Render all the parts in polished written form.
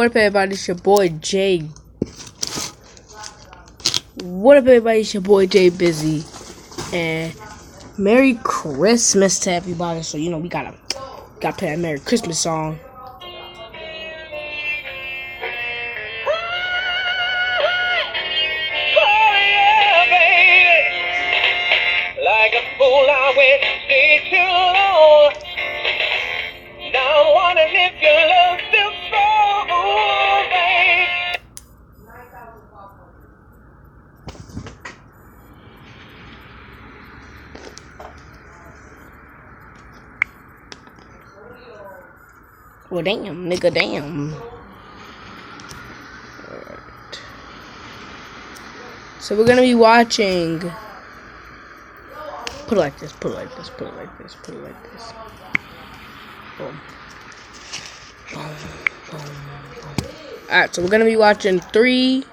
What up, everybody? It's your boy Jay. What up, everybody? It's your boy Jay Busy, and Merry Christmas to everybody. So we gotta play that Merry Christmas song. Like a fool, I waited too long. Now I'm wondering if your love still strong, babe. Well, damn, nigga, damn. Alright. So we're gonna be watching. Put it like this. Put it like this. Put it like this. Put it like this. Boom. Boom. Boom. Boom. Alright, so we're gonna be watching three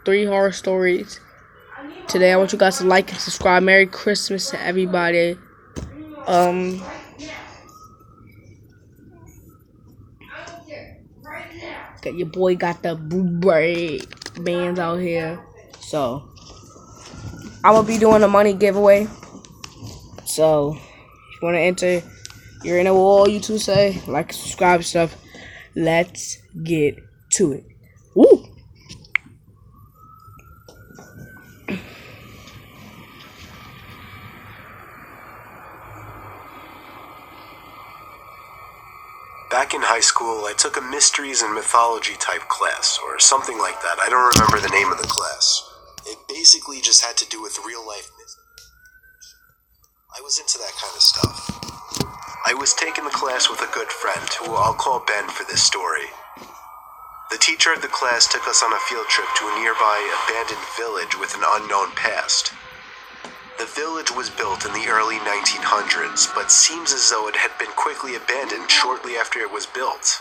horror stories today. I want you guys to like and subscribe. Merry Christmas to everybody. Okay, your boy got the boo-bray bands out here. So I'm gonna be doing a money giveaway. So if you wanna enter, you're in a wall, you two say, like, subscribe and stuff. Let's get to it. Woo! Back in high school, I took a mysteries and mythology type class, or something like that. I don't remember the name of the class. It basically just had to do with real life myths. I was into that kind of stuff. I was taking the class with a good friend, who I'll call Ben for this story. The teacher of the class took us on a field trip to a nearby abandoned village with an unknown past. The village was built in the early 1900s, but seems as though it had been quickly abandoned shortly after it was built.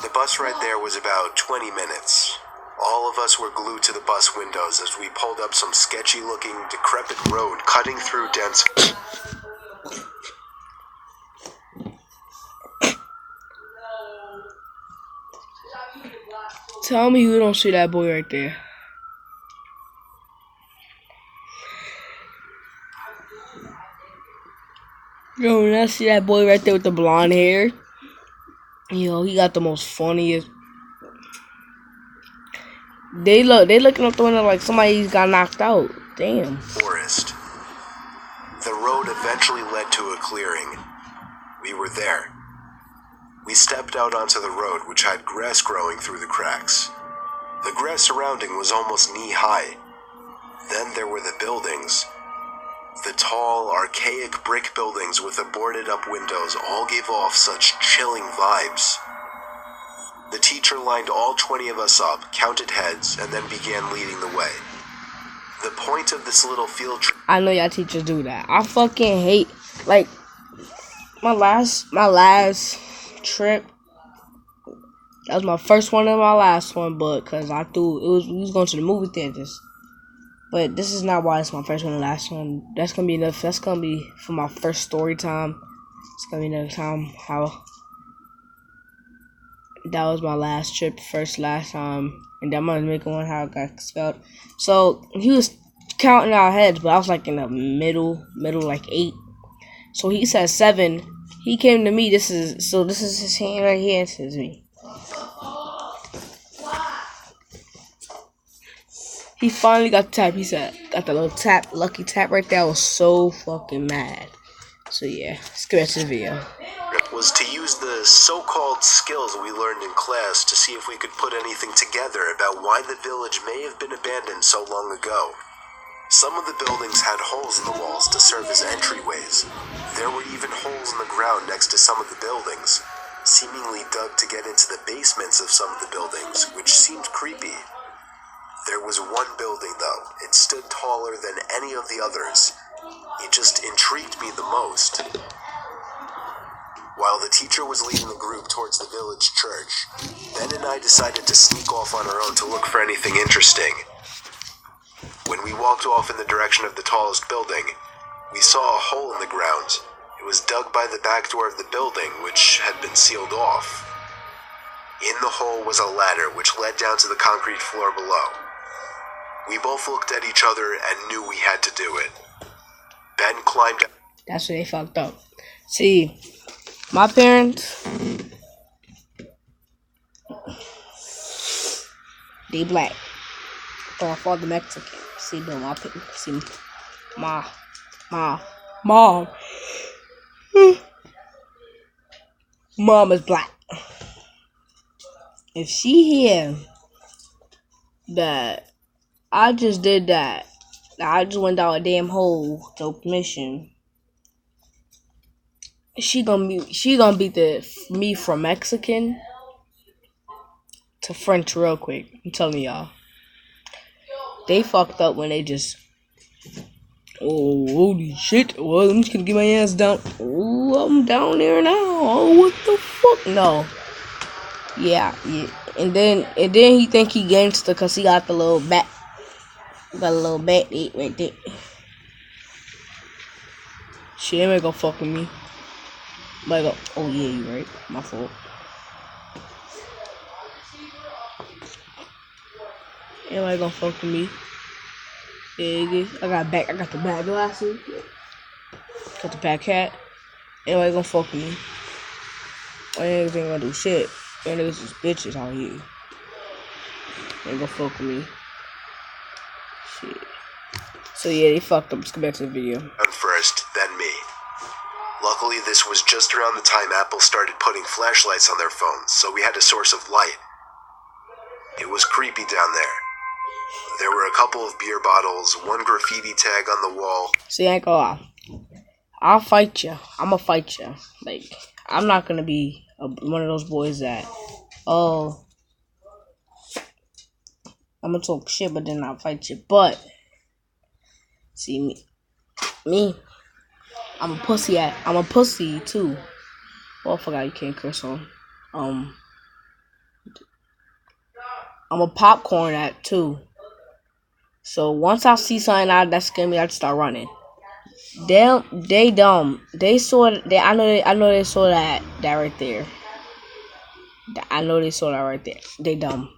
The bus ride there was about 20 minutes. All of us were glued to the bus windows as we pulled up some sketchy-looking, decrepit road cutting through dense... Tell me you don't see that boy right there. Yo, when I see that boy right there with the blonde hair, yo, he got the most funniest. They looking up the window like somebody's got knocked out. Damn. Forest. The road eventually led to a clearing. We were there. We stepped out onto the road, which had grass growing through the cracks. The grass surrounding was almost knee-high. Then there were the buildings. The tall, archaic brick buildings with the boarded-up windows all gave off such chilling vibes. The teacher lined all 20 of us up, counted heads, and then began leading the way. The point of this little field trip... I know y'all teachers do that. I fucking hate, like, my last trip. That was my first one and my last one, but because we was going to the movie theaters. But this is not why it's my first one and last one. That's gonna be enough. That's gonna be for my first story time. It's gonna be another time how that was my last trip, last time, and then I'm gonna make one how I got expelled. So he was counting our heads, but I was like in the middle, like 8. So he said 7. He came to me. This is his hand right here. It says me. He finally got the tap. He said, got the little tap, lucky tap right there. I was so fucking mad. So yeah, let's get back to the video. Was to use the so-called skills we learned in class to see if we could put anything together about why the village may have been abandoned so long ago. Some of the buildings had holes in the walls to serve as entryways. There were even holes in the ground next to some of the buildings, seemingly dug to get into the basements of some of the buildings, which seemed creepy. There was one building, though. It stood taller than any of the others. It just intrigued me the most. While the teacher was leading the group towards the village church, Ben and I decided to sneak off on our own to look for anything interesting. When we walked off in the direction of the tallest building, we saw a hole in the ground. It was dug by the back door of the building, which had been sealed off. In the hole was a ladder which led down to the concrete floor below. We both looked at each other and knew we had to do it. Ben climbed. That's where they fucked up. See, my parents, they black. But my father Mexican. See, but my mom, mom is black. If she hear that I just did that, I just went down a damn hole to permission, she gonna beat me from Mexican to French real quick. I'm telling y'all. They fucked up when they just, oh, holy shit. Well, I'm just gonna get my ass down. Oh, I'm down there now. Oh, what the fuck? No. Yeah. And then he think he gangster because he got the little bat. Got a little bat right there. Shit, they ain't gonna fuck with me. Might go, oh yeah, you right. My fault. Anybody gonna fuck with me? Yeah, I got the back glasses. Got the back hat. Anybody gonna fuck with me? I ain't gonna do shit. Y'all niggas is bitches out here. They ain't gonna fuck with me. Shit. So yeah, they fucked up. Let's go back to the video. And first, then me. Luckily, this was just around the time Apple started putting flashlights on their phones, so we had a source of light. It was creepy down there. There were a couple of beer bottles, one graffiti tag on the wall. See, I ain't gonna lie. I'll fight you. I'ma fight you. Like, I'm not gonna be one of those boys that, oh, I'm gonna talk shit, but then I'll fight you. But, see, me, I'm a pussy too. Oh, I forgot you can't curse on. I'm a popcorn at too. So once I see something out that scares me, I just start running. They dumb. They saw. I know they saw that right there. I know they saw that right there. They dumb.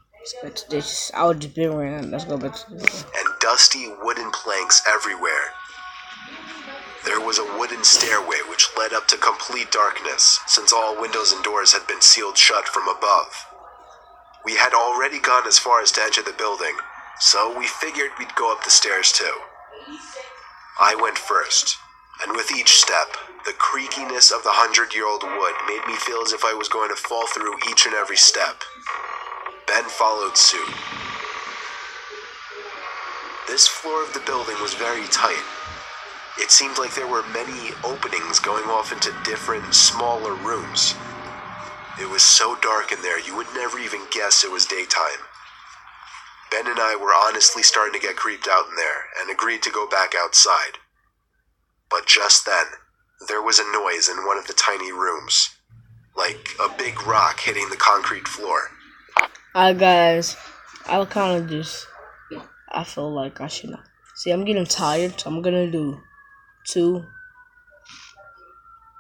I would just be running. Let's go back to the video. And dusty wooden planks everywhere. There was a wooden stairway which led up to complete darkness, since all windows and doors had been sealed shut from above. We had already gone as far as to enter the building, so we figured we'd go up the stairs too. I went first, and with each step, the creakiness of the 100-year-old wood made me feel as if I was going to fall through each and every step. Ben followed suit. This floor of the building was very tight. It seemed like there were many openings going off into different, smaller rooms. It was so dark in there, you would never even guess it was daytime. Ben and I were honestly starting to get creeped out in there, and agreed to go back outside. But just then, there was a noise in one of the tiny rooms. Like a big rock hitting the concrete floor. Guys, I feel like I should not. See, I'm getting tired, so I'm gonna do two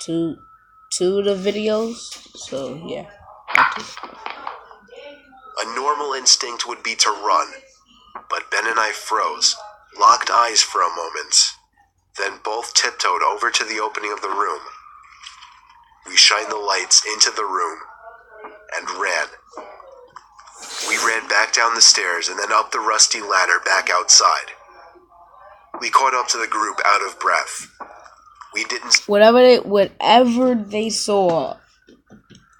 of the videos. So yeah. A normal instinct would be to run, but Ben and I froze, locked eyes for a moment, then both tiptoed over to the opening of the room. We shined the lights into the room and ran. We ran back down the stairs and then up the rusty ladder back outside. We caught up to the group out of breath. We didn't. Whatever they saw,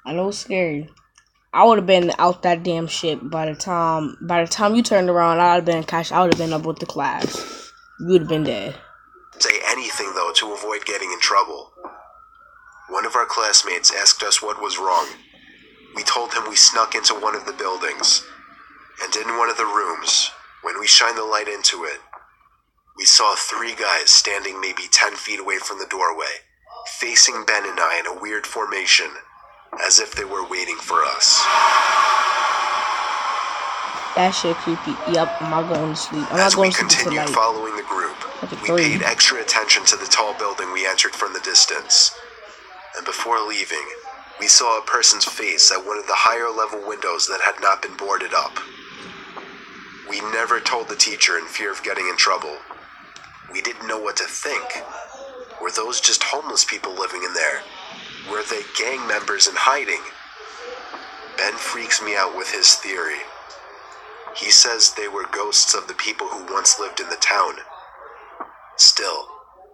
I know it's scary. I would have been out that damn shit by the time you turned around. I would have been up with the class. You would have been dead. Say anything though to avoid getting in trouble. One of our classmates asked us what was wrong. We told him we snuck into one of the buildings, and in one of the rooms, when we shined the light into it, we saw 3 guys standing maybe 10 feet away from the doorway, facing Ben and I in a weird formation, as if they were waiting for us. That shit creepy. Yep, I'm not going to sleep. As we continued following the group, we paid extra attention to the tall building we entered from the distance. And before leaving, We saw a person's face at one of the higher level windows that had not been boarded up. We never told the teacher in fear of getting in trouble. We didn't know what to think. Were those just homeless people living in there? Were they gang members in hiding? Ben freaks me out with his theory. He says they were ghosts of the people who once lived in the town. Still,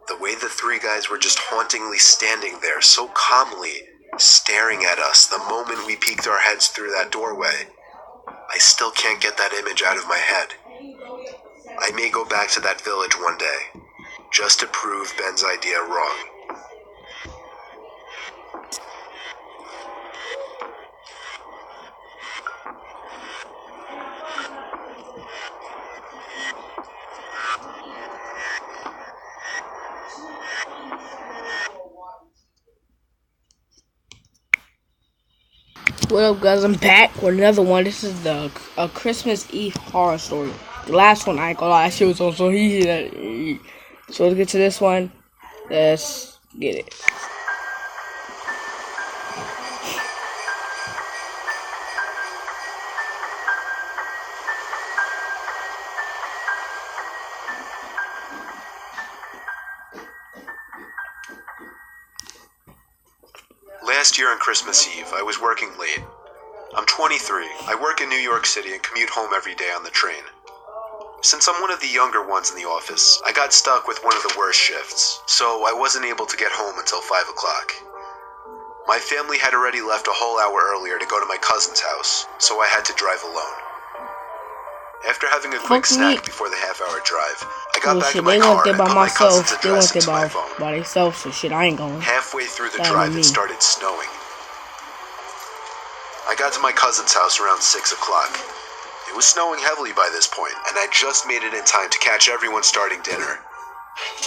the way the three guys were just hauntingly standing there so calmly, staring at us the moment we peeked our heads through that doorway, I still can't get that image out of my head. I may go back to that village one day, just to prove Ben's idea wrong. What up, guys? I'm back with another one. This is the Christmas Eve horror story. The last one, I ain't gonna lie, that shit was also easy. So let's get to this one. Let's get it. Last year on Christmas Eve, I was working late. I'm 23. I work in New York City and commute home every day on the train. Since I'm one of the younger ones in the office, I got stuck with one of the worst shifts, so I wasn't able to get home until 5 o'clock. My family had already left a whole hour earlier to go to my cousin's house, so I had to drive alone. After having a quick snack before the half-hour drive, I got back in my car and put my cousin's address into my phone. By themselves, so shit, I ain't going. Halfway through the drive, it started snowing. I got to my cousin's house around 6 o'clock. It was snowing heavily by this point, and I just made it in time to catch everyone starting dinner.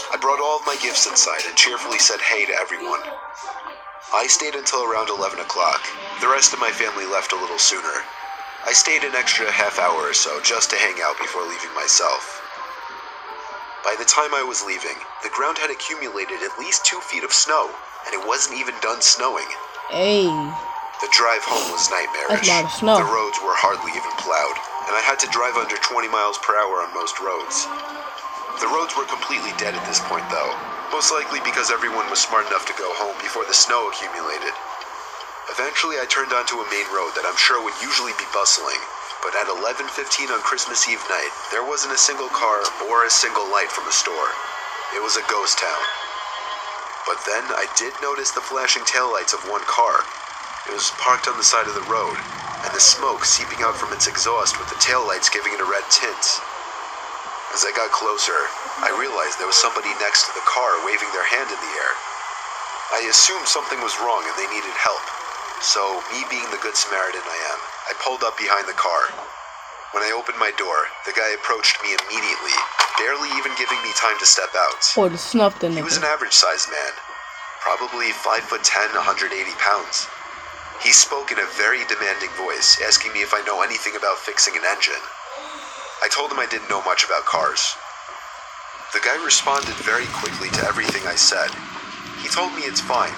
I brought all of my gifts inside and cheerfully said hey to everyone. I stayed until around 11 o'clock. The rest of my family left a little sooner. I stayed an extra half hour or so just to hang out before leaving myself. By the time I was leaving, the ground had accumulated at least 2 feet of snow, and it wasn't even done snowing. Hey. The drive home was nightmarish. That's a lot of snow. The roads were hardly even plowed, and I had to drive under 20 miles per hour on most roads. The roads were completely dead at this point though, most likely because everyone was smart enough to go home before the snow accumulated. Eventually I turned onto a main road that I'm sure would usually be bustling, but at 11:15 on Christmas Eve night, there wasn't a single car or a single light from a store. It was a ghost town. But then I did notice the flashing taillights of one car. It was parked on the side of the road, and the smoke seeping out from its exhaust with the taillights giving it a red tint. As I got closer, I realized there was somebody next to the car waving their hand in the air. I assumed something was wrong and they needed help. So, me being the good Samaritan I am, I pulled up behind the car. When I opened my door, the guy approached me immediately, barely even giving me time to step out. Or the snuff the He was an average-sized man, probably 5'10", 180 pounds. He spoke in a very demanding voice, asking me if I know anything about fixing an engine. I told him I didn't know much about cars. The guy responded very quickly to everything I said. He told me it's fine.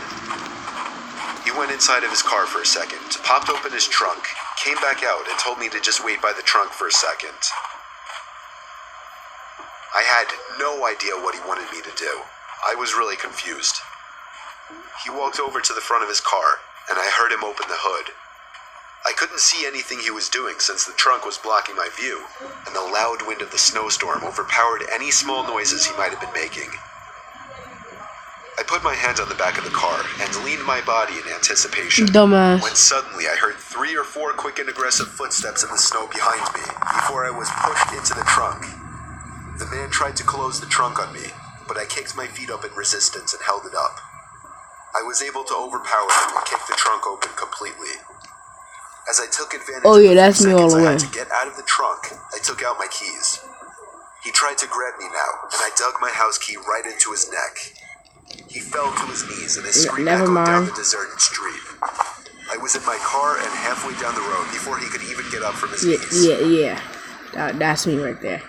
He went inside of his car for a second, popped open his trunk, came back out, and told me to just wait by the trunk for a second. I had no idea what he wanted me to do. I was really confused. He walked over to the front of his car, and I heard him open the hood. I couldn't see anything he was doing since the trunk was blocking my view, and the loud wind of the snowstorm overpowered any small noises he might have been making. I put my hand on the back of the car and leaned my body in anticipation. Dumbass. When suddenly I heard 3 or 4 quick and aggressive footsteps in the snow behind me before I was pushed into the trunk. The man tried to close the trunk on me, but I kicked my feet up in resistance and held it up. I was able to overpower him and kick the trunk open completely. As I took advantage of the that's me all seconds the I way. had to get out of the trunk, I took out my keys. He tried to grab me now, and I dug my house key right into his neck. He fell to his knees and his scream Never echoed down mind. the deserted street. I was in my car and halfway down the road before he could even get up from his knees. Yeah. That's me right there.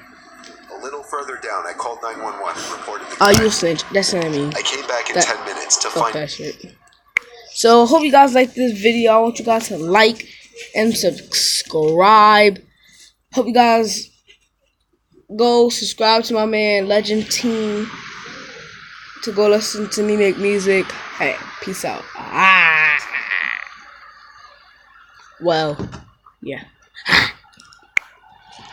A little further down, I called 911 and reported the Oh, crime. you a snitch. That's what I mean. I came back in That- 10 minutes to Fuck find that shit. So hope you guys like this video. I want you guys to like and subscribe. Hope you guys go subscribe to my man Legend Team to go listen to me make music. Hey, peace out. Well, yeah.